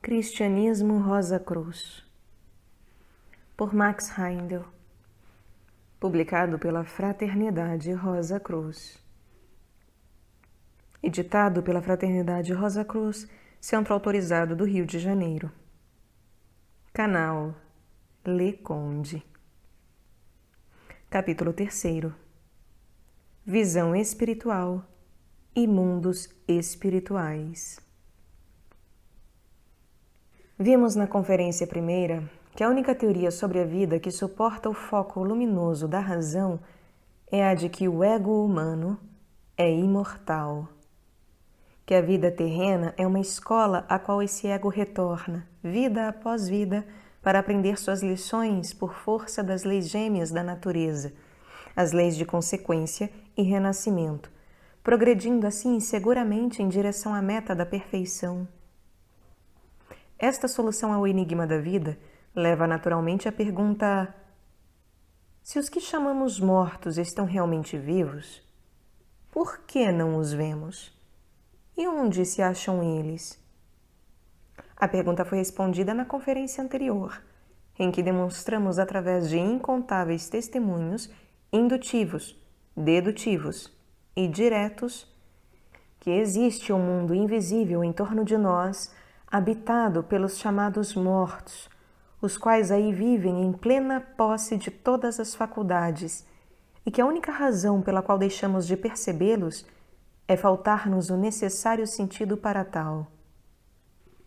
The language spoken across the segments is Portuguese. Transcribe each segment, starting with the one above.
Cristianismo Rosa Cruz, por Max Heindel, publicado pela Fraternidade Rosa Cruz. Editado pela Fraternidade Rosa Cruz, Centro Autorizado do Rio de Janeiro. Canal Le Conde. Capítulo 3. Visão espiritual e mundos espirituais. Vimos na conferência primeira que a única teoria sobre a vida que suporta o foco luminoso da razão é a de que o ego humano é imortal, que a vida terrena é uma escola a qual esse ego retorna, vida após vida, para aprender suas lições por força das leis gêmeas da natureza, as leis de consequência e renascimento, progredindo assim seguramente em direção à meta da perfeição. Esta solução ao enigma da vida leva naturalmente à pergunta: se os que chamamos mortos estão realmente vivos, por que não os vemos? E onde se acham eles? A pergunta foi respondida na conferência anterior, em que demonstramos através de incontáveis testemunhos indutivos, dedutivos e diretos que existe um mundo invisível em torno de nós, habitado pelos chamados mortos, os quais aí vivem em plena posse de todas as faculdades, e que a única razão pela qual deixamos de percebê-los é faltar-nos o necessário sentido para tal.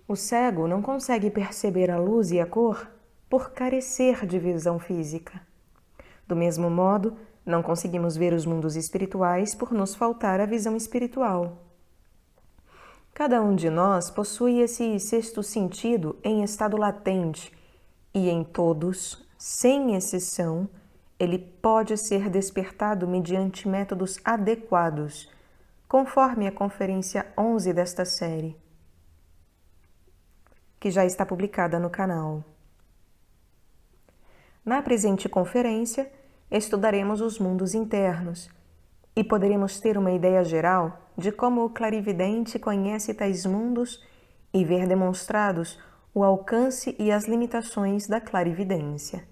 O cego não consegue perceber a luz e a cor por carecer de visão física. Do mesmo modo, não conseguimos ver os mundos espirituais por nos faltar a visão espiritual. Cada um de nós possui esse sexto sentido em estado latente e em todos, sem exceção, ele pode ser despertado mediante métodos adequados, conforme a conferência 11 desta série, que já está publicada no canal. Na presente conferência, estudaremos os mundos internos e poderemos ter uma ideia geral de como o clarividente conhece tais mundos e ver demonstrados o alcance e as limitações da clarividência.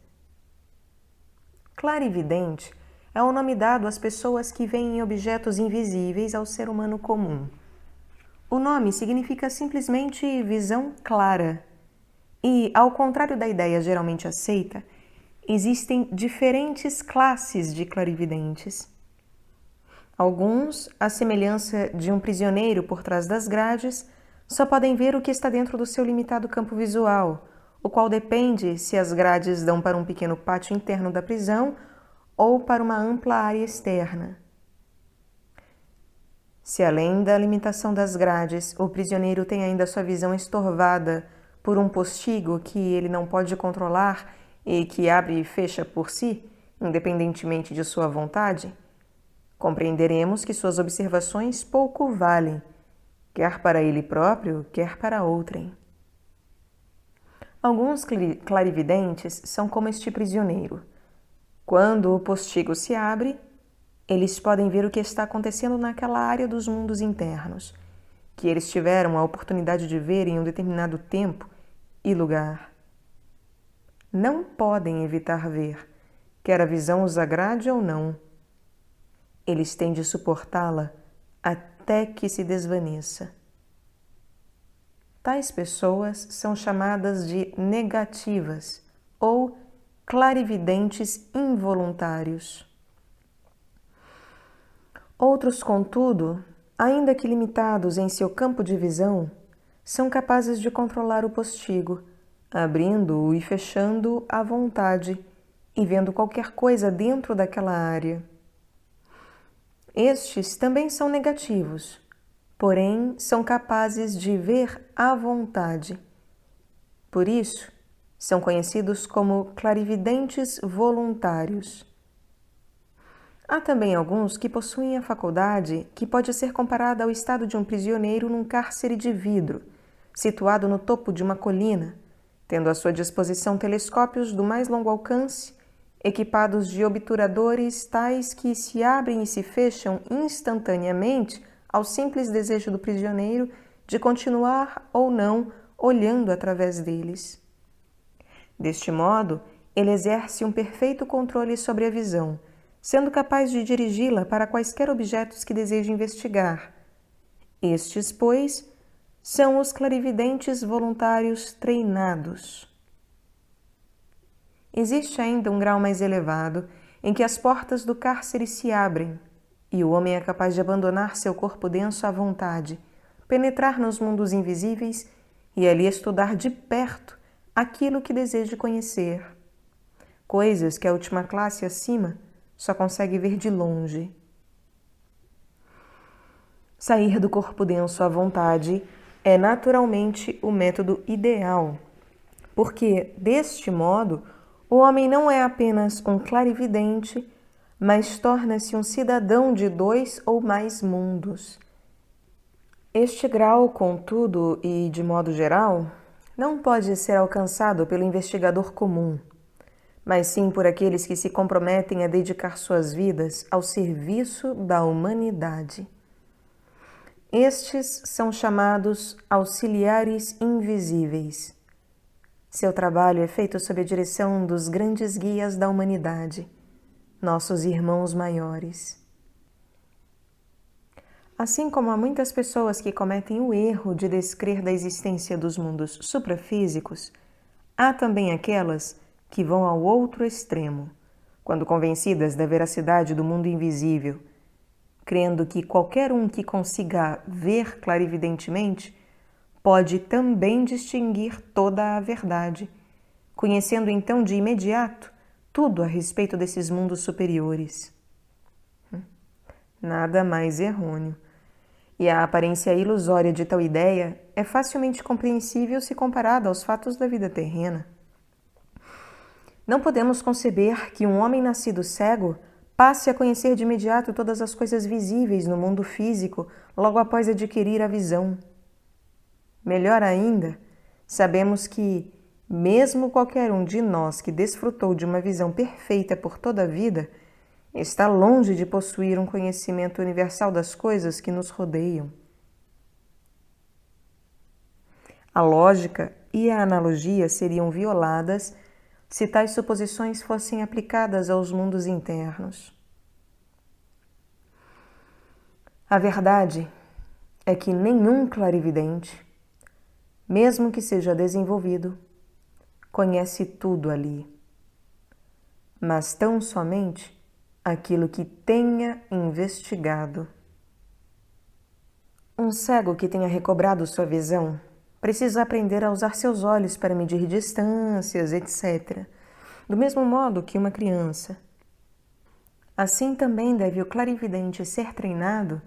Clarividente é o nome dado às pessoas que veem objetos invisíveis ao ser humano comum. O nome significa simplesmente visão clara e, ao contrário da ideia geralmente aceita, existem diferentes classes de clarividentes. Alguns, à semelhança de um prisioneiro por trás das grades, só podem ver o que está dentro do seu limitado campo visual, o qual depende se as grades dão para um pequeno pátio interno da prisão ou para uma ampla área externa. Se além da limitação das grades, o prisioneiro tem ainda sua visão estorvada por um postigo que ele não pode controlar e que abre e fecha por si, independentemente de sua vontade, compreenderemos que suas observações pouco valem, quer para ele próprio, quer para outrem. Alguns clarividentes são como este prisioneiro. Quando o postigo se abre, eles podem ver o que está acontecendo naquela área dos mundos internos, que eles tiveram a oportunidade de ver em um determinado tempo e lugar. Não podem evitar ver, quer a visão os agrade ou não. Eles têm de suportá-la até que se desvaneça. Tais pessoas são chamadas de negativas ou clarividentes involuntários. Outros, contudo, ainda que limitados em seu campo de visão, são capazes de controlar o postigo, abrindo-o e fechando-o à vontade e vendo qualquer coisa dentro daquela área. Estes também são negativos, porém são capazes de ver à vontade. Por isso, são conhecidos como clarividentes voluntários. Há também alguns que possuem a faculdade que pode ser comparada ao estado de um prisioneiro num cárcere de vidro, situado no topo de uma colina, tendo à sua disposição telescópios do mais longo alcance, equipados de obturadores tais que se abrem e se fecham instantaneamente ao simples desejo do prisioneiro de continuar ou não olhando através deles. Deste modo, ele exerce um perfeito controle sobre a visão, sendo capaz de dirigi-la para quaisquer objetos que deseje investigar. Estes, pois, são os clarividentes voluntários treinados. Existe ainda um grau mais elevado em que as portas do cárcere se abrem e o homem é capaz de abandonar seu corpo denso à vontade, penetrar nos mundos invisíveis e ali estudar de perto aquilo que deseja conhecer. Coisas que a última classe acima só consegue ver de longe. Sair do corpo denso à vontade é naturalmente o método ideal, porque, deste modo, o homem não é apenas um clarividente, mas torna-se um cidadão de 2 ou mais mundos. Este grau, contudo, e de modo geral, não pode ser alcançado pelo investigador comum, mas sim por aqueles que se comprometem a dedicar suas vidas ao serviço da humanidade. Estes são chamados auxiliares invisíveis. Seu trabalho é feito sob a direção dos grandes guias da humanidade, nossos irmãos maiores. Assim como há muitas pessoas que cometem o erro de descrer da existência dos mundos suprafísicos, há também aquelas que vão ao outro extremo, quando convencidas da veracidade do mundo invisível, crendo que qualquer um que consiga ver clarividentemente pode também distinguir toda a verdade, conhecendo então de imediato tudo a respeito desses mundos superiores. Nada mais errôneo. E a aparência ilusória de tal ideia é facilmente compreensível se comparada aos fatos da vida terrena. Não podemos conceber que um homem nascido cego passe a conhecer de imediato todas as coisas visíveis no mundo físico logo após adquirir a visão. Melhor ainda, sabemos que, mesmo qualquer um de nós que desfrutou de uma visão perfeita por toda a vida, está longe de possuir um conhecimento universal das coisas que nos rodeiam. A lógica e a analogia seriam violadas se tais suposições fossem aplicadas aos mundos internos. A verdade é que nenhum clarividente, mesmo que seja desenvolvido, conhece tudo ali, mas tão somente aquilo que tenha investigado. Um cego que tenha recobrado sua visão precisa aprender a usar seus olhos para medir distâncias, etc., do mesmo modo que uma criança. Assim também deve o clarividente ser treinado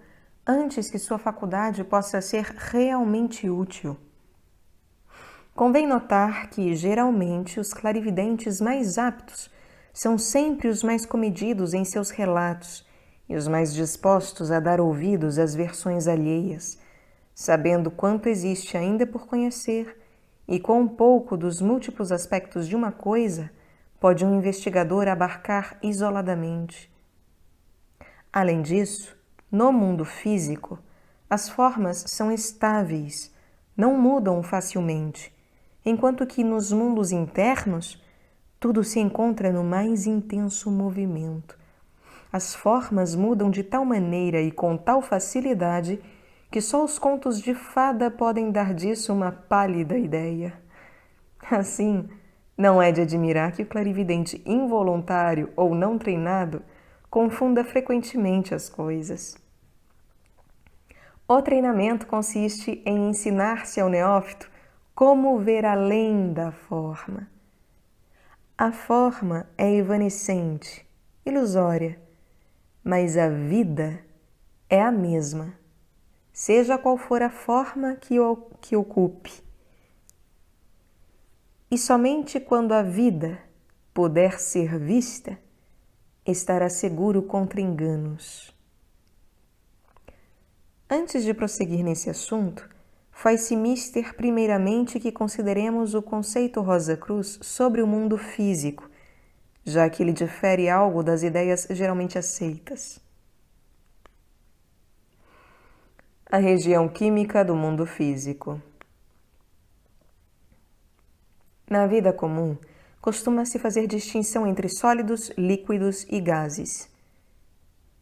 antes que sua faculdade possa ser realmente útil. Convém notar que, geralmente, os clarividentes mais aptos são sempre os mais comedidos em seus relatos e os mais dispostos a dar ouvidos às versões alheias, sabendo quanto existe ainda por conhecer e quão pouco dos múltiplos aspectos de uma coisa pode um investigador abarcar isoladamente. Além disso, no mundo físico, as formas são estáveis, não mudam facilmente, enquanto que nos mundos internos, tudo se encontra no mais intenso movimento. As formas mudam de tal maneira e com tal facilidade que só os contos de fada podem dar disso uma pálida ideia. Assim, não é de admirar que o clarividente involuntário ou não treinado confunda frequentemente as coisas. O treinamento consiste em ensinar-se ao neófito como ver além da forma. A forma é evanescente, ilusória, mas a vida é a mesma, seja qual for a forma que ocupe. E somente quando a vida puder ser vista, estará seguro contra enganos. Antes de prosseguir nesse assunto, faz-se mister primeiramente que consideremos o conceito Rosa Cruz sobre o mundo físico, já que ele difere algo das ideias geralmente aceitas. A região química do mundo físico. Na vida comum, costuma-se fazer distinção entre sólidos, líquidos e gases.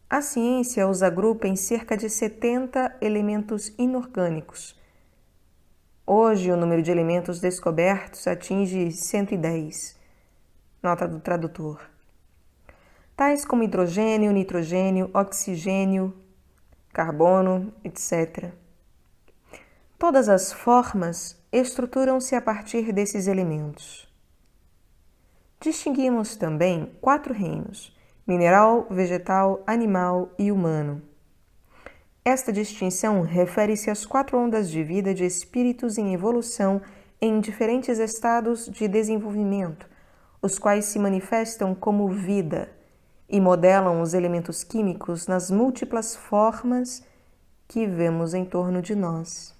A ciência os agrupa em cerca de 70 elementos inorgânicos. Hoje, o número de elementos descobertos atinge 110. Nota do tradutor. Tais como hidrogênio, nitrogênio, oxigênio, carbono, etc. Todas as formas estruturam-se a partir desses elementos. Distinguimos também 4 reinos: mineral, vegetal, animal e humano. Esta distinção refere-se às 4 ondas de vida de espíritos em evolução em diferentes estados de desenvolvimento, os quais se manifestam como vida e modelam os elementos químicos nas múltiplas formas que vemos em torno de nós.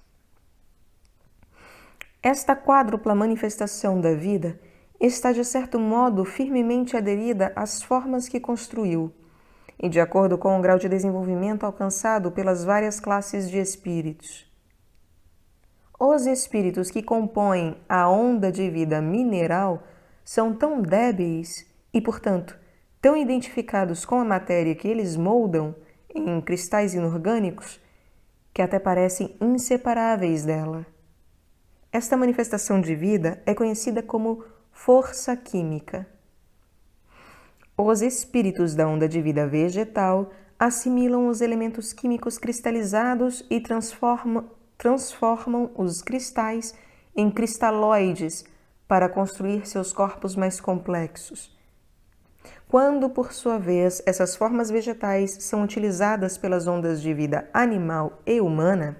Esta quádrupla manifestação da vida está, de certo modo, firmemente aderida às formas que construiu, e de acordo com o grau de desenvolvimento alcançado pelas várias classes de espíritos. Os espíritos que compõem a onda de vida mineral são tão débeis e, portanto, tão identificados com a matéria que eles moldam em cristais inorgânicos que até parecem inseparáveis dela. Esta manifestação de vida é conhecida como força química. Os espíritos da onda de vida vegetal assimilam os elementos químicos cristalizados e transformam os cristais em cristalóides para construir seus corpos mais complexos. Quando, por sua vez, essas formas vegetais são utilizadas pelas ondas de vida animal e humana,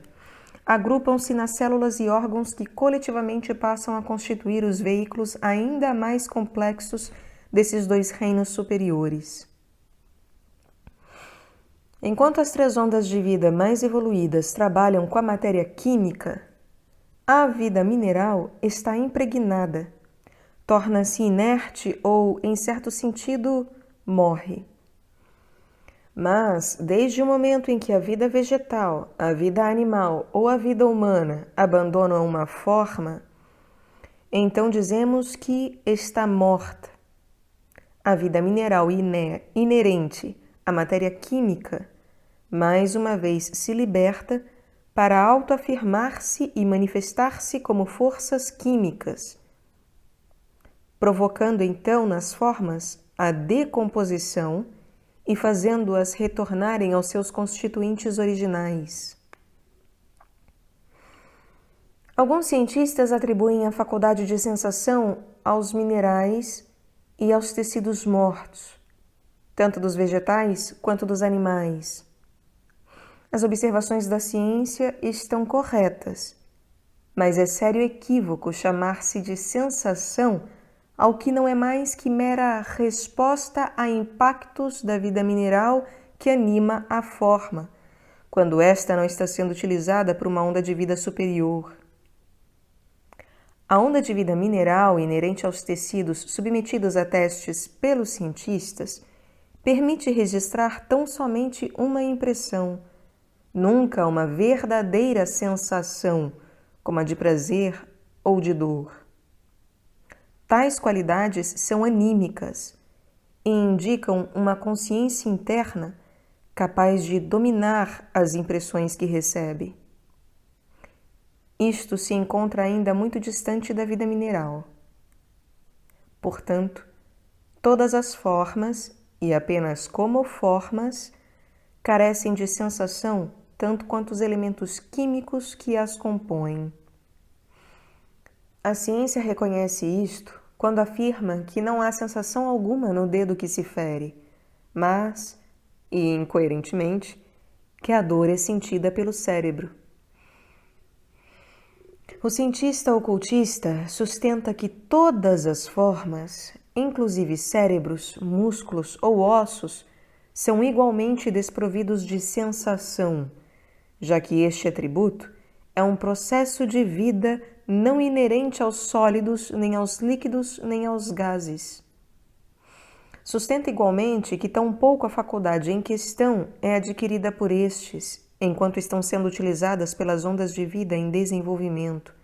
agrupam-se nas células e órgãos que coletivamente passam a constituir os veículos ainda mais complexos desses 2 reinos superiores. Enquanto as 3 ondas de vida mais evoluídas trabalham com a matéria química, a vida mineral está impregnada, torna-se inerte ou, em certo sentido, morre. Mas, desde o momento em que a vida vegetal, a vida animal ou a vida humana abandonam uma forma, então dizemos que está morta. A vida mineral inerente à matéria química, mais uma vez se liberta para autoafirmar-se e manifestar-se como forças químicas, provocando então nas formas a decomposição e fazendo-as retornarem aos seus constituintes originais. Alguns cientistas atribuem a faculdade de sensação aos minerais e aos tecidos mortos, tanto dos vegetais quanto dos animais. As observações da ciência estão corretas, mas é sério equívoco chamar-se de sensação ao que não é mais que mera resposta a impactos da vida mineral que anima a forma, quando esta não está sendo utilizada por uma onda de vida superior. A onda de vida mineral inerente aos tecidos submetidos a testes pelos cientistas permite registrar tão somente uma impressão, nunca uma verdadeira sensação, como a de prazer ou de dor. Tais qualidades são anímicas e indicam uma consciência interna capaz de dominar as impressões que recebe. Isto se encontra ainda muito distante da vida mineral. Portanto, todas as formas, e apenas como formas, carecem de sensação tanto quanto os elementos químicos que as compõem. A ciência reconhece isto quando afirma que não há sensação alguma no dedo que se fere, mas, e incoerentemente, que a dor é sentida pelo cérebro. O cientista ocultista sustenta que todas as formas, inclusive cérebros, músculos ou ossos, são igualmente desprovidos de sensação, já que este atributo é um processo de vida não inerente aos sólidos, nem aos líquidos, nem aos gases. Sustenta igualmente que tampouco a faculdade em questão é adquirida por estes, enquanto estão sendo utilizadas pelas ondas de vida em desenvolvimento,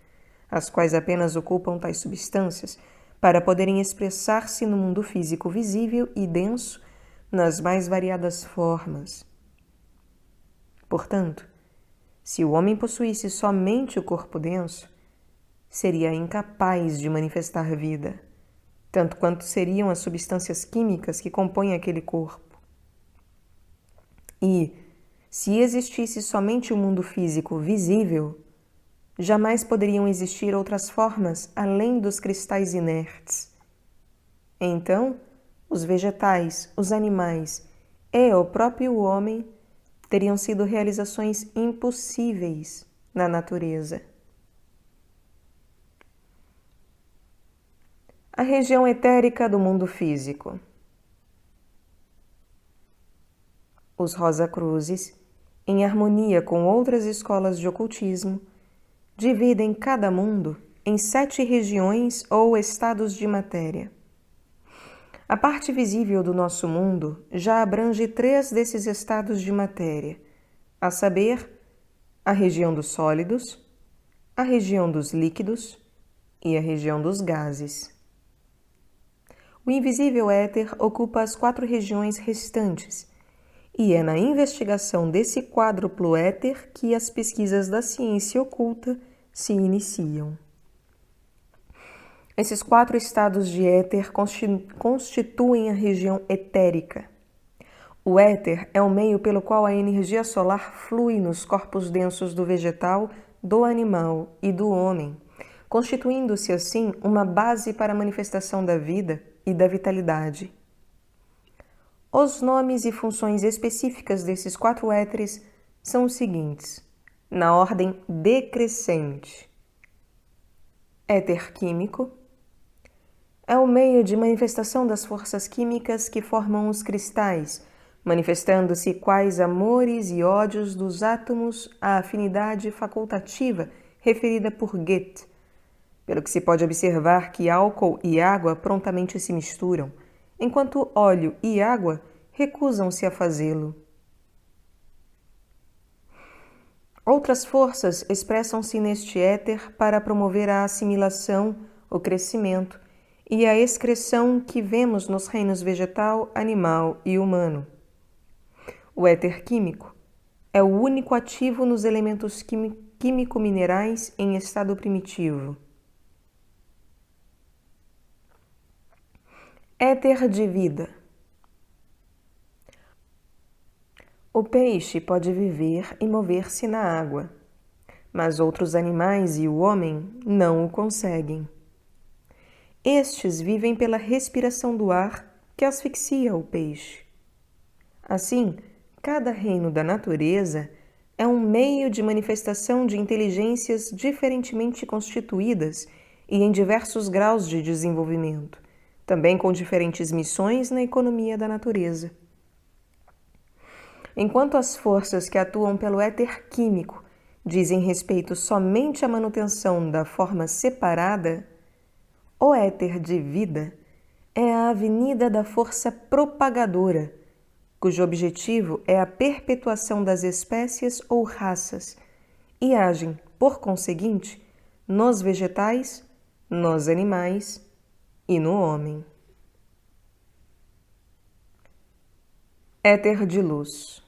as quais apenas ocupam tais substâncias para poderem expressar-se no mundo físico visível e denso nas mais variadas formas. Portanto, se o homem possuísse somente o corpo denso, seria incapaz de manifestar vida, tanto quanto seriam as substâncias químicas que compõem aquele corpo. E, se existisse somente o mundo físico visível, jamais poderiam existir outras formas além dos cristais inertes. Então, os vegetais, os animais e o próprio homem teriam sido realizações impossíveis na natureza. A região etérica do mundo físico. Os Rosacruzes, em harmonia com outras escolas de ocultismo, dividem cada mundo em 7 regiões ou estados de matéria. A parte visível do nosso mundo já abrange 3 desses estados de matéria, a saber, a região dos sólidos, a região dos líquidos e a região dos gases. O invisível éter ocupa as 4 regiões restantes, e é na investigação desse quádruplo éter que as pesquisas da ciência oculta se iniciam. Esses 4 estados de éter constituem a região etérica. O éter é o meio pelo qual a energia solar flui nos corpos densos do vegetal, do animal e do homem, constituindo-se assim uma base para a manifestação da vida e da vitalidade. Os nomes e funções específicas desses 4 éteres são os seguintes, na ordem decrescente. Éter químico é o meio de manifestação das forças químicas que formam os cristais, manifestando-se quais amores e ódios dos átomos à afinidade facultativa referida por Goethe, pelo que se pode observar que álcool e água prontamente se misturam, enquanto óleo e água recusam-se a fazê-lo. Outras forças expressam-se neste éter para promover a assimilação, o crescimento e a excreção que vemos nos reinos vegetal, animal e humano. O éter químico é o único ativo nos elementos químico-minerais em estado primitivo. Éter de vida. O peixe pode viver e mover-se na água, mas outros animais e o homem não o conseguem. Estes vivem pela respiração do ar que asfixia o peixe. Assim, cada reino da natureza é um meio de manifestação de inteligências diferentemente constituídas e em diversos graus de desenvolvimento, também com diferentes missões na economia da natureza. Enquanto as forças que atuam pelo éter químico dizem respeito somente à manutenção da forma separada, o éter de vida é a avenida da força propagadora, cujo objetivo é a perpetuação das espécies ou raças, e agem, por conseguinte, nos vegetais, nos animais e no homem. Éter de luz.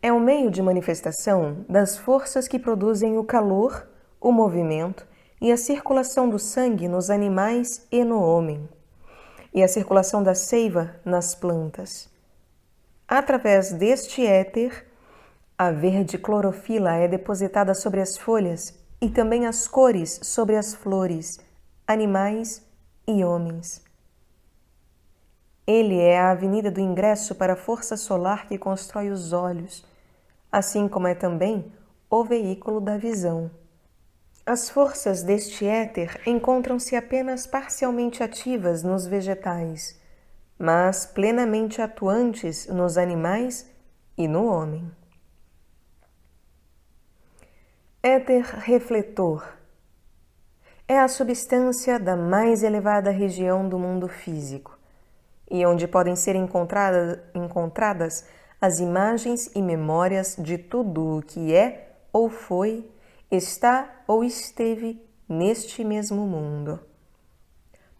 É o meio de manifestação das forças que produzem o calor, o movimento e a circulação do sangue nos animais e no homem, e a circulação da seiva nas plantas. Através deste éter, a verde clorofila é depositada sobre as folhas e também as cores sobre as flores, animais e homens. Ele é a avenida do ingresso para a força solar que constrói os olhos, assim como é também o veículo da visão. As forças deste éter encontram-se apenas parcialmente ativas nos vegetais, mas plenamente atuantes nos animais e no homem. Éter refletor é a substância da mais elevada região do mundo físico, e onde podem ser encontradas as imagens e memórias de tudo o que é ou foi está ou esteve neste mesmo mundo.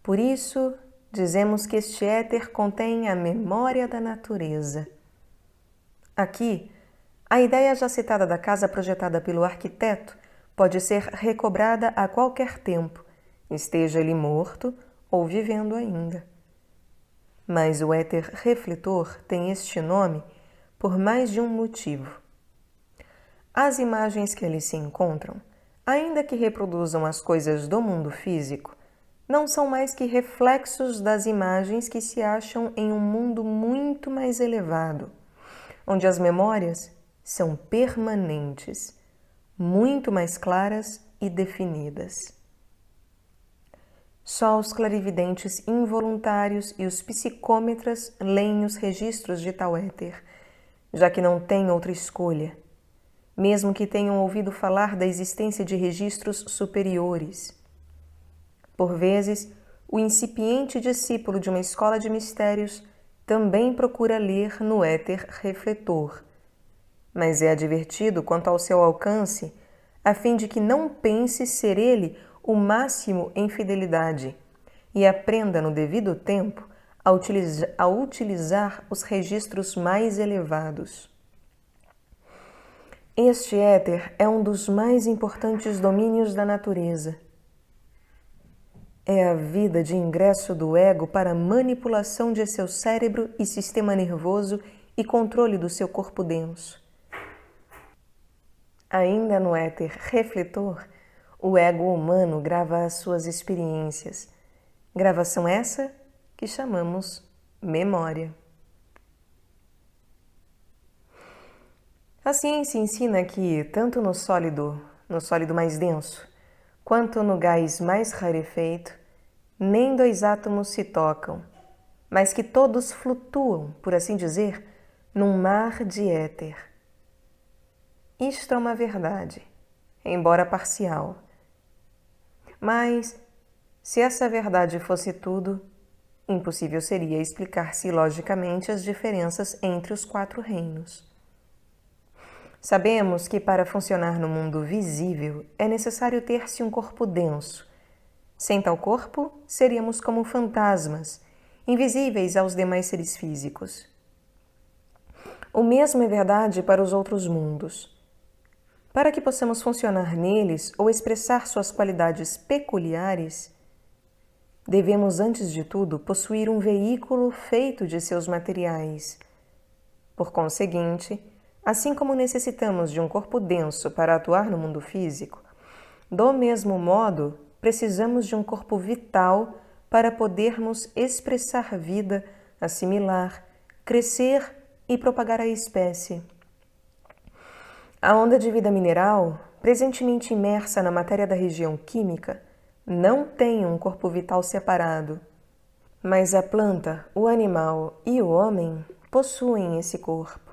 Por isso, dizemos que este éter contém a memória da natureza. Aqui, a ideia já citada da casa projetada pelo arquiteto pode ser recobrada a qualquer tempo, esteja ele morto ou vivendo ainda. Mas o éter refletor tem este nome por mais de um motivo. As imagens que ali se encontram, ainda que reproduzam as coisas do mundo físico, não são mais que reflexos das imagens que se acham em um mundo muito mais elevado, onde as memórias são permanentes, muito mais claras e definidas. Só os clarividentes involuntários e os psicômetras leem os registros de tal éter, já que não têm outra escolha, mesmo que tenham ouvido falar da existência de registros superiores. Por vezes, o incipiente discípulo de uma escola de mistérios também procura ler no éter refletor, mas é advertido quanto ao seu alcance, a fim de que não pense ser ele o máximo em fidelidade e aprenda no devido tempo a utilizar os registros mais elevados. Este éter é um dos mais importantes domínios da natureza. É a vida de ingresso do ego para manipulação de seu cérebro e sistema nervoso e controle do seu corpo denso. Ainda no éter refletor, o ego humano grava as suas experiências. Gravação essa que chamamos memória. A ciência ensina que, tanto no sólido mais denso, quanto no gás mais rarefeito, nem dois átomos se tocam, mas que todos flutuam, por assim dizer, num mar de éter. Isto é uma verdade, embora parcial. Mas, se essa verdade fosse tudo, impossível seria explicar-se logicamente as diferenças entre os 4 reinos. Sabemos que para funcionar no mundo visível é necessário ter-se um corpo denso. Sem tal corpo, seríamos como fantasmas, invisíveis aos demais seres físicos. O mesmo é verdade para os outros mundos. Para que possamos funcionar neles ou expressar suas qualidades peculiares, devemos, antes de tudo, possuir um veículo feito de seus materiais. Por conseguinte, assim como necessitamos de um corpo denso para atuar no mundo físico, do mesmo modo, precisamos de um corpo vital para podermos expressar vida, assimilar, crescer e propagar a espécie. A onda de vida mineral, presentemente imersa na matéria da região química, não tem um corpo vital separado, mas a planta, o animal e o homem possuem esse corpo,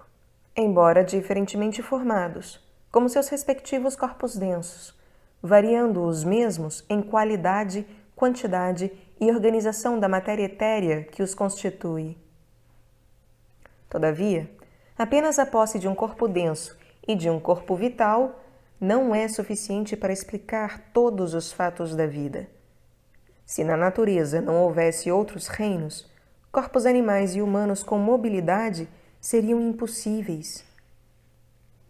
embora diferentemente formados, como seus respectivos corpos densos, variando os mesmos em qualidade, quantidade e organização da matéria etérea que os constitui. Todavia, apenas a posse de um corpo denso e de um corpo vital não é suficiente para explicar todos os fatos da vida. Se na natureza não houvesse outros reinos, corpos animais e humanos com mobilidade seriam impossíveis.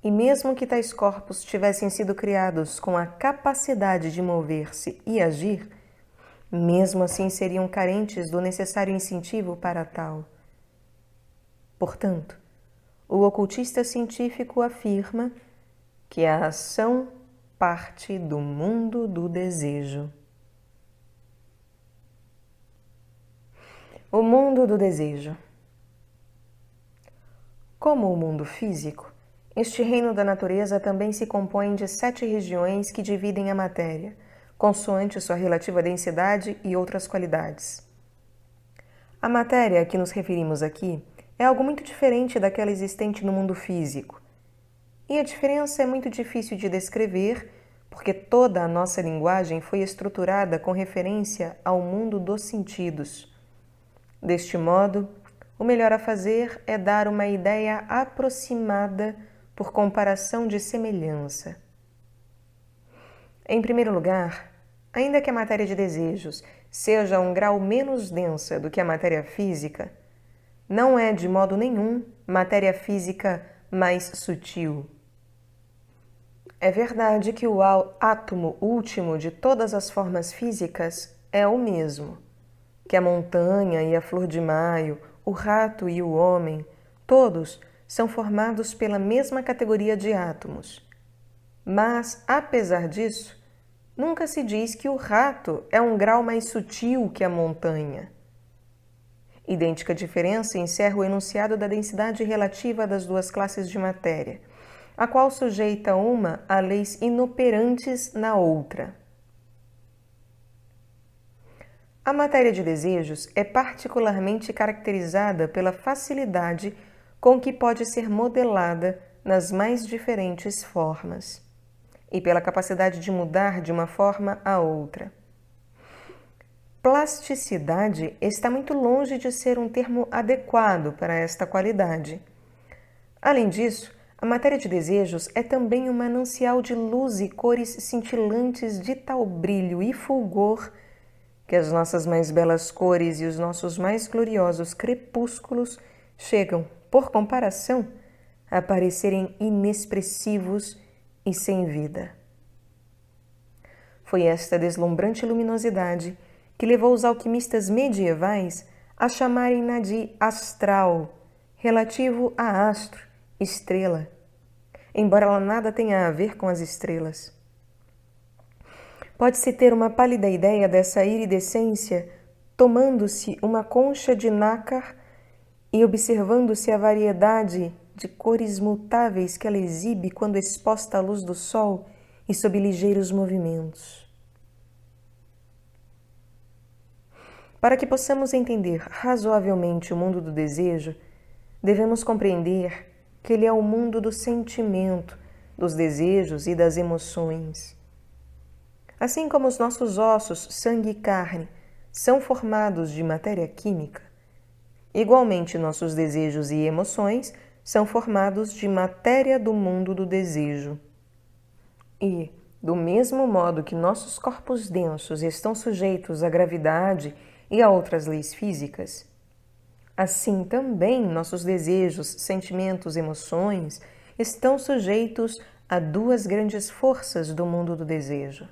E mesmo que tais corpos tivessem sido criados com a capacidade de mover-se e agir, mesmo assim seriam carentes do necessário incentivo para tal. Portanto, o ocultista científico afirma que a ação parte do mundo do desejo. O mundo do desejo. Como o mundo físico, este reino da natureza também se compõe de 7 regiões que dividem a matéria, consoante sua relativa densidade e outras qualidades. A matéria a que nos referimos aqui é algo muito diferente daquela existente no mundo físico. E a diferença é muito difícil de descrever, porque toda a nossa linguagem foi estruturada com referência ao mundo dos sentidos. Deste modo, o melhor a fazer é dar uma ideia aproximada por comparação de semelhança. Em primeiro lugar, ainda que a matéria de desejos seja um grau menos densa do que a matéria física, não é de modo nenhum matéria física mais sutil. É verdade que o átomo último de todas as formas físicas é o mesmo, que a montanha e a flor de maio, o rato e o homem, todos são formados pela mesma categoria de átomos. Mas, apesar disso, nunca se diz que o rato é um grau mais sutil que a montanha. Idêntica diferença encerra o enunciado da densidade relativa das duas classes de matéria, a qual sujeita uma a leis inoperantes na outra. A matéria de desejos é particularmente caracterizada pela facilidade com que pode ser modelada nas mais diferentes formas, e pela capacidade de mudar de uma forma a outra. Plasticidade está muito longe de ser um termo adequado para esta qualidade. Além disso, a matéria de desejos é também um manancial de luz e cores cintilantes de tal brilho e fulgor que as nossas mais belas cores e os nossos mais gloriosos crepúsculos chegam, por comparação, a parecerem inexpressivos e sem vida. Foi esta deslumbrante luminosidade que levou os alquimistas medievais a chamarem-na de astral, relativo a astro, estrela, embora ela nada tenha a ver com as estrelas. Pode-se ter uma pálida ideia dessa iridescência tomando-se uma concha de nácar e observando-se a variedade de cores mutáveis que ela exibe quando exposta à luz do sol e sob ligeiros movimentos. Para que possamos entender razoavelmente o mundo do desejo, devemos compreender que ele é o mundo do sentimento, dos desejos e das emoções. Assim como os nossos ossos, sangue e carne são formados de matéria química, igualmente nossos desejos e emoções são formados de matéria do mundo do desejo. E, do mesmo modo que nossos corpos densos estão sujeitos à gravidade e a outras leis físicas, assim também nossos desejos, sentimentos, emoções estão sujeitos a duas grandes forças do mundo do desejo: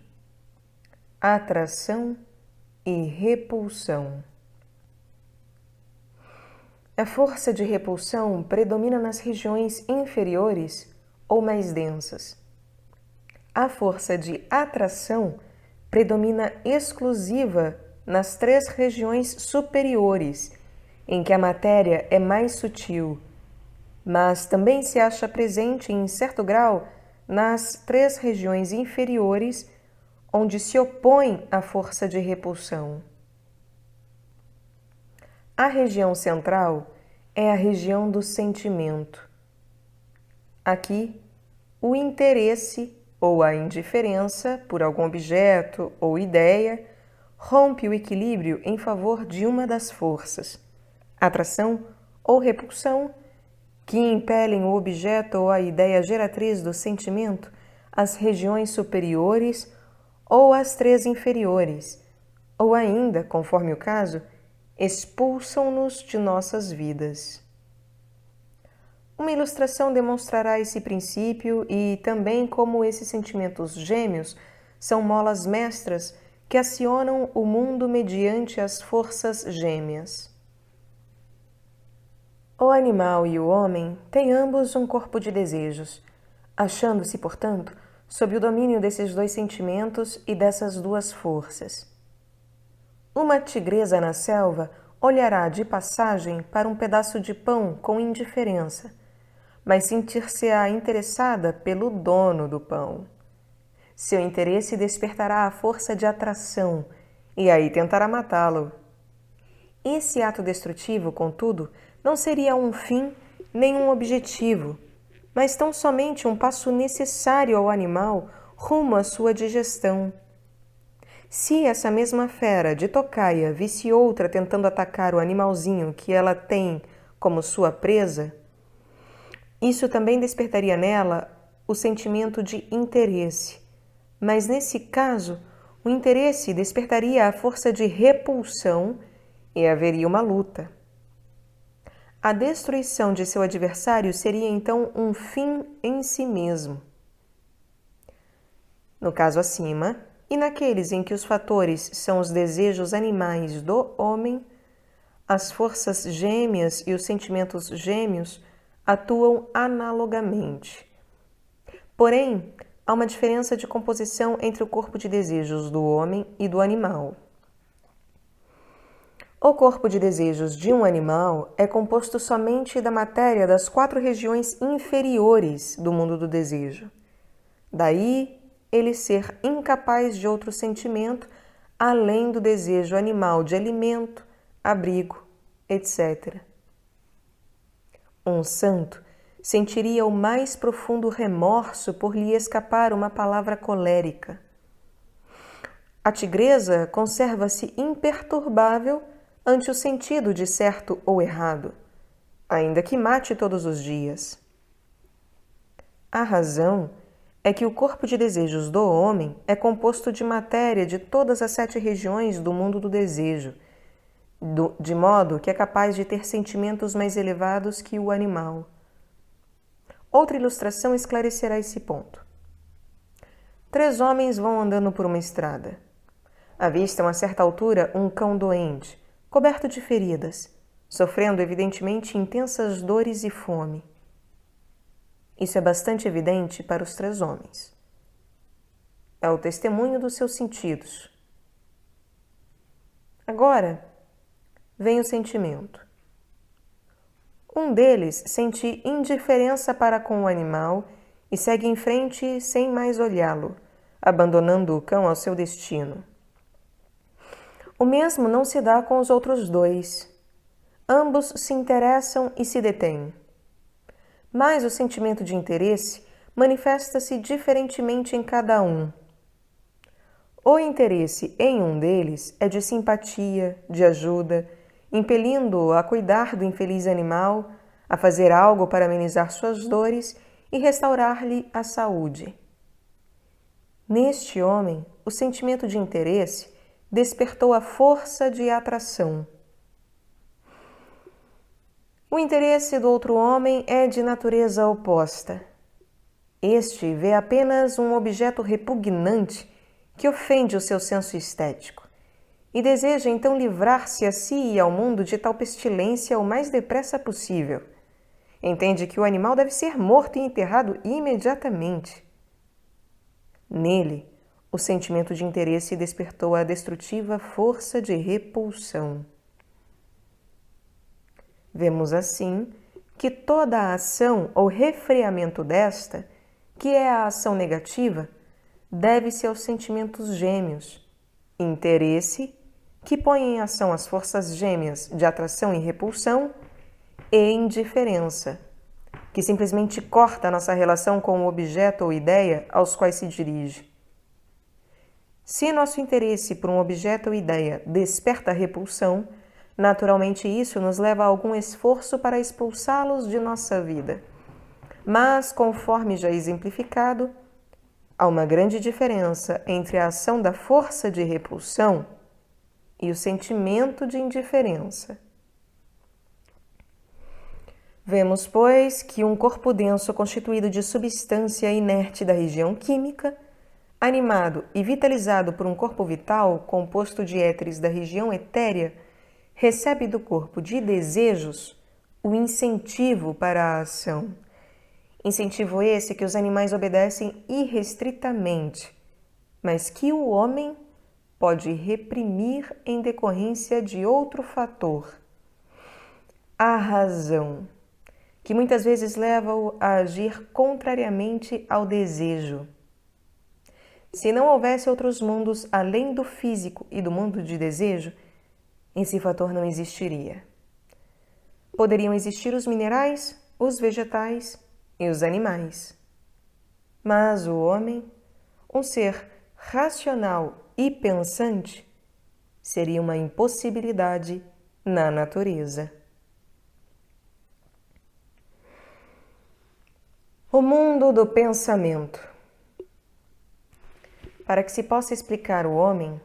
atração e repulsão. A força de repulsão predomina nas regiões inferiores ou mais densas. A força de atração predomina exclusiva nas 3 regiões superiores, em que a matéria é mais sutil, mas também se acha presente em certo grau nas 3 regiões inferiores, onde se opõe à força de repulsão. A região central é a região do sentimento. Aqui, o interesse ou a indiferença por algum objeto ou ideia rompe o equilíbrio em favor de uma das forças, atração ou repulsão, que impelem o objeto ou a ideia geratriz do sentimento às regiões superiores ou às 3 inferiores, ou ainda, conforme o caso, expulsam-nos de nossas vidas. Uma ilustração demonstrará esse princípio e também como esses sentimentos gêmeos são molas mestras que acionam o mundo mediante as forças gêmeas. O animal e o homem têm ambos um corpo de desejos, achando-se, portanto, sob o domínio desses 2 sentimentos e dessas 2 forças. Uma tigresa na selva olhará de passagem para um pedaço de pão com indiferença, mas sentir-se-á interessada pelo dono do pão. Seu interesse despertará a força de atração e aí tentará matá-lo. Esse ato destrutivo, contudo, não seria um fim nem um objetivo, mas tão somente um passo necessário ao animal rumo à sua digestão. Se essa mesma fera de tocaia visse outra tentando atacar o animalzinho que ela tem como sua presa, isso também despertaria nela o sentimento de interesse, mas nesse caso, o interesse despertaria a força de repulsão e haveria uma luta. A destruição de seu adversário seria então um fim em si mesmo. No caso acima, e naqueles em que os fatores são os desejos animais do homem, as forças gêmeas e os sentimentos gêmeos atuam analogamente. Porém, há uma diferença de composição entre o corpo de desejos do homem e do animal. O corpo de desejos de um animal é composto somente da matéria das 4 regiões inferiores do mundo do desejo. Daí, ele ser incapaz de outro sentimento além do desejo animal de alimento, abrigo, etc. Um santo sentiria o mais profundo remorso por lhe escapar uma palavra colérica. A tigresa conserva-se imperturbável ante o sentido de certo ou errado, ainda que mate todos os dias. A razão é que o corpo de desejos do homem é composto de matéria de todas as 7 regiões do mundo do desejo, de modo que é capaz de ter sentimentos mais elevados que o animal. Outra ilustração esclarecerá esse ponto. 3 homens vão andando por uma estrada. Avistam a certa altura um cão doente, coberto de feridas, sofrendo evidentemente intensas dores e fome. Isso é bastante evidente para os 3 homens. É o testemunho dos seus sentidos. Agora, vem o sentimento. Um deles sente indiferença para com o animal e segue em frente sem mais olhá-lo, abandonando o cão ao seu destino. O mesmo não se dá com os outros 2. Ambos se interessam e se detêm. Mas o sentimento de interesse manifesta-se diferentemente em cada um. O interesse em um deles é de simpatia, de ajuda, impelindo-o a cuidar do infeliz animal, a fazer algo para amenizar suas dores e restaurar-lhe a saúde. Neste homem, o sentimento de interesse despertou a força de atração. O interesse do outro homem é de natureza oposta. Este vê apenas um objeto repugnante que ofende o seu senso estético e deseja então livrar-se a si e ao mundo de tal pestilência o mais depressa possível. Entende que o animal deve ser morto e enterrado imediatamente. Nele, o sentimento de interesse despertou a destrutiva força de repulsão. Vemos assim que toda a ação ou refreamento desta, que é a ação negativa, deve-se aos sentimentos gêmeos, interesse, que põe em ação as forças gêmeas de atração e repulsão, e indiferença, que simplesmente corta a nossa relação com o objeto ou ideia aos quais se dirige. Se nosso interesse por um objeto ou ideia desperta repulsão, naturalmente isso nos leva a algum esforço para expulsá-los de nossa vida. Mas, conforme já exemplificado, há uma grande diferença entre a ação da força de repulsão e o sentimento de indiferença. Vemos, pois, que um corpo denso constituído de substância inerte da região química, animado e vitalizado por um corpo vital composto de éteres da região etérea, recebe do corpo de desejos o incentivo para a ação. Incentivo esse que os animais obedecem irrestritamente, mas que o homem pode reprimir em decorrência de outro fator, a razão, que muitas vezes leva-o a agir contrariamente ao desejo. Se não houvesse outros mundos além do físico e do mundo de desejo, esse fator não existiria. Poderiam existir os minerais, os vegetais e os animais. Mas o homem, um ser racional e pensante, seria uma impossibilidade na natureza. O mundo do pensamento. Para que se possa explicar o homem,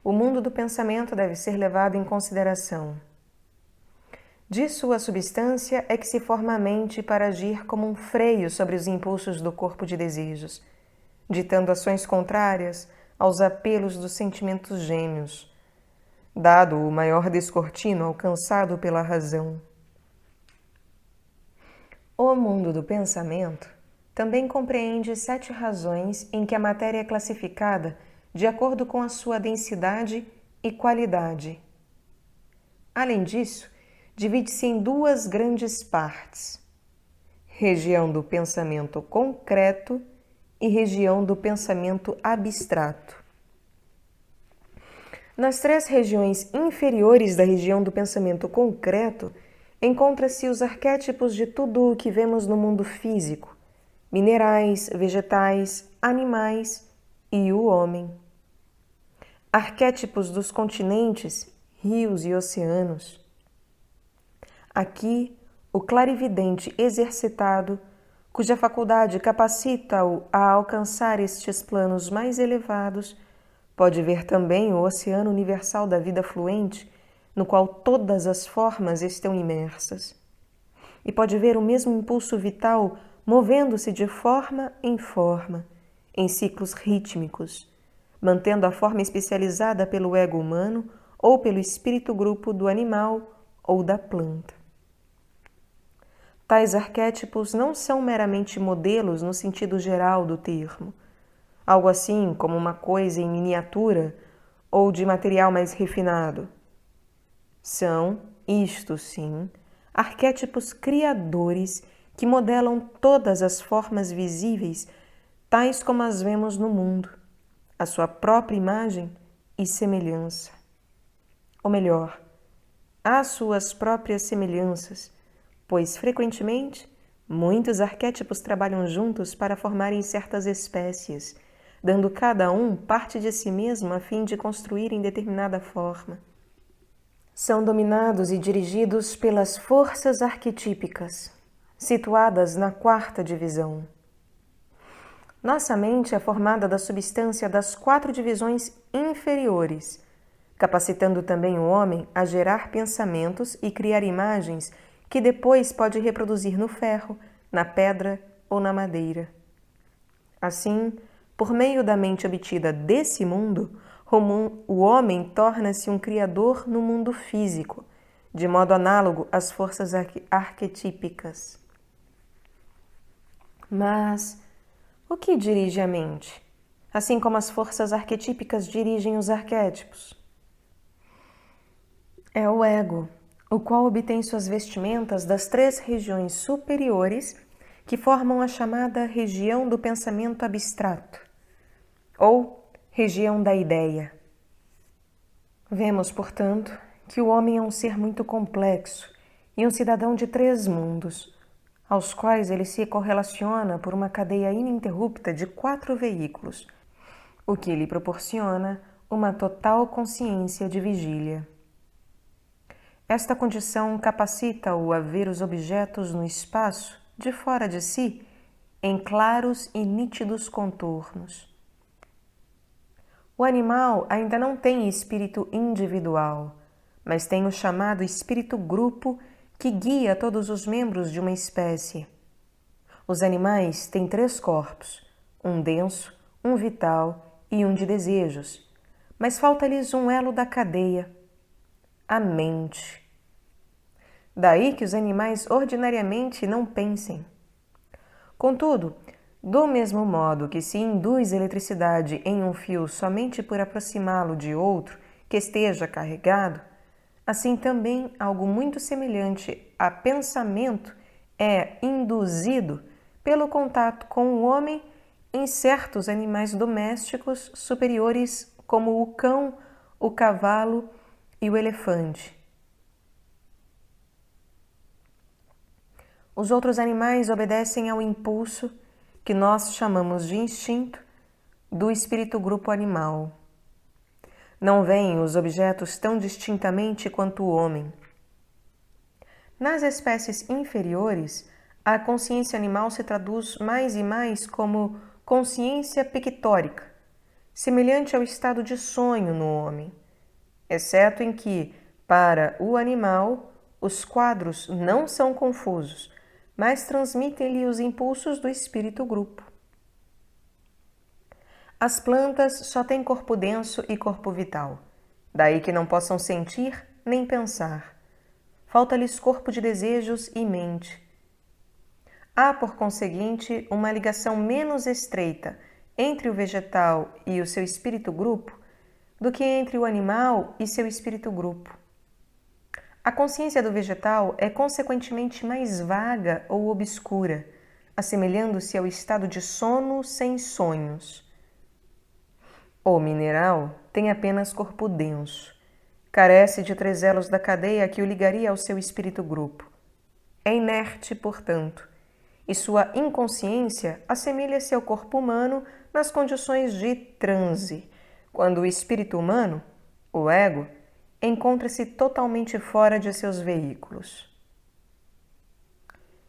o mundo do pensamento deve ser levado em consideração. De sua substância é que se forma a mente para agir como um freio sobre os impulsos do corpo de desejos, ditando ações contrárias aos apelos dos sentimentos gêmeos, dado o maior descortino alcançado pela razão. O mundo do pensamento também compreende 7 razões em que a matéria é classificada de acordo com a sua densidade e qualidade. Além disso, divide-se em 2 grandes partes: região do pensamento concreto e região do pensamento abstrato. Nas 3 regiões inferiores da região do pensamento concreto, encontra-se os arquétipos de tudo o que vemos no mundo físico: minerais, vegetais, animais e o homem. Arquétipos dos continentes, rios e oceanos. Aqui, o clarividente exercitado, cuja faculdade capacita-o a alcançar estes planos mais elevados, pode ver também o oceano universal da vida fluente, no qual todas as formas estão imersas. E pode ver o mesmo impulso vital movendo-se de forma em ciclos rítmicos, mantendo a forma especializada pelo ego humano ou pelo espírito grupo do animal ou da planta. Tais arquétipos não são meramente modelos no sentido geral do termo, algo assim como uma coisa em miniatura ou de material mais refinado. São, isto sim, arquétipos criadores que modelam todas as formas visíveis, tais como as vemos no mundo, a sua própria imagem e semelhança. Ou melhor, as suas próprias semelhanças, pois frequentemente muitos arquétipos trabalham juntos para formarem certas espécies, dando cada um parte de si mesmo a fim de construírem determinada forma. São dominados e dirigidos pelas forças arquetípicas, situadas na 4ª divisão. Nossa mente é formada da substância das 4 divisões inferiores, capacitando também o homem a gerar pensamentos e criar imagens que depois pode reproduzir no ferro, na pedra ou na madeira. Assim, por meio da mente obtida desse mundo, o homem torna-se um criador no mundo físico, de modo análogo às forças arquetípicas. Mas o que dirige a mente, assim como as forças arquetípicas dirigem os arquétipos? É o ego, o qual obtém suas vestimentas das 3 regiões superiores que formam a chamada região do pensamento abstrato, ou região da ideia. Vemos, portanto, que o homem é um ser muito complexo e um cidadão de 3 mundos, aos quais ele se correlaciona por uma cadeia ininterrupta de 4 veículos, o que lhe proporciona uma total consciência de vigília. Esta condição capacita-o a ver os objetos no espaço, de fora de si, em claros e nítidos contornos. O animal ainda não tem espírito individual, mas tem o chamado espírito grupo que guia todos os membros de uma espécie. Os animais têm 3 corpos, um denso, um vital e um de desejos, mas falta-lhes um elo da cadeia, a mente. Daí que os animais ordinariamente não pensem. Contudo, do mesmo modo que se induz eletricidade em um fio somente por aproximá-lo de outro que esteja carregado, assim também algo muito semelhante a pensamento é induzido pelo contato com o homem em certos animais domésticos superiores como o cão, o cavalo e o elefante. Os outros animais obedecem ao impulso, que nós chamamos de instinto, do espírito grupo animal. Não veem os objetos tão distintamente quanto o homem. Nas espécies inferiores, a consciência animal se traduz mais e mais como consciência pictórica, semelhante ao estado de sonho no homem, exceto em que, para o animal, os quadros não são confusos, mas transmitem-lhe os impulsos do espírito-grupo. As plantas só têm corpo denso e corpo vital, daí que não possam sentir nem pensar. Falta-lhes corpo de desejos e mente. Há, por conseguinte, uma ligação menos estreita entre o vegetal e o seu espírito-grupo do que entre o animal e seu espírito-grupo. A consciência do vegetal é consequentemente mais vaga ou obscura, assemelhando-se ao estado de sono sem sonhos. O mineral tem apenas corpo denso, carece de 3 elos da cadeia que o ligaria ao seu espírito-grupo. É inerte, portanto, e sua inconsciência assemelha-se ao corpo humano nas condições de transe, quando o espírito humano, o ego, encontra-se totalmente fora de seus veículos.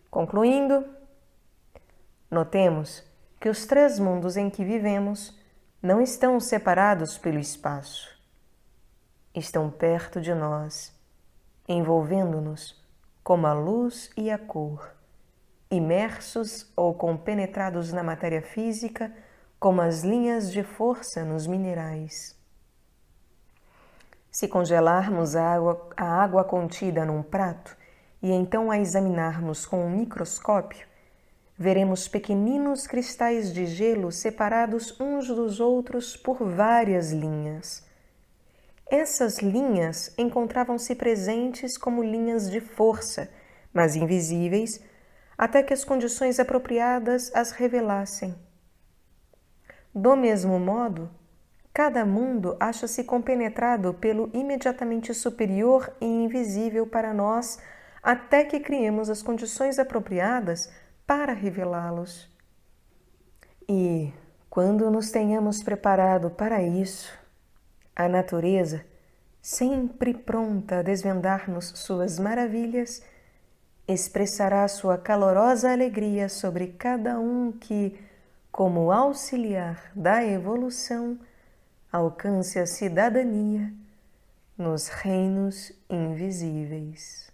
Concluindo, notemos que os 3 mundos em que vivemos não estão separados pelo espaço. Estão perto de nós, envolvendo-nos como a luz e a cor, imersos ou compenetrados na matéria física como as linhas de força nos minerais. Se congelarmos a água contida num prato e então a examinarmos com um microscópio, veremos pequeninos cristais de gelo separados uns dos outros por várias linhas. Essas linhas encontravam-se presentes como linhas de força, mas invisíveis, até que as condições apropriadas as revelassem. Do mesmo modo, cada mundo acha-se compenetrado pelo imediatamente superior e invisível para nós, até que criemos as condições apropriadas para revelá-los. E, quando nos tenhamos preparado para isso, a natureza, sempre pronta a desvendar-nos suas maravilhas, expressará sua calorosa alegria sobre cada um que, como auxiliar da evolução, alcance a cidadania nos reinos invisíveis.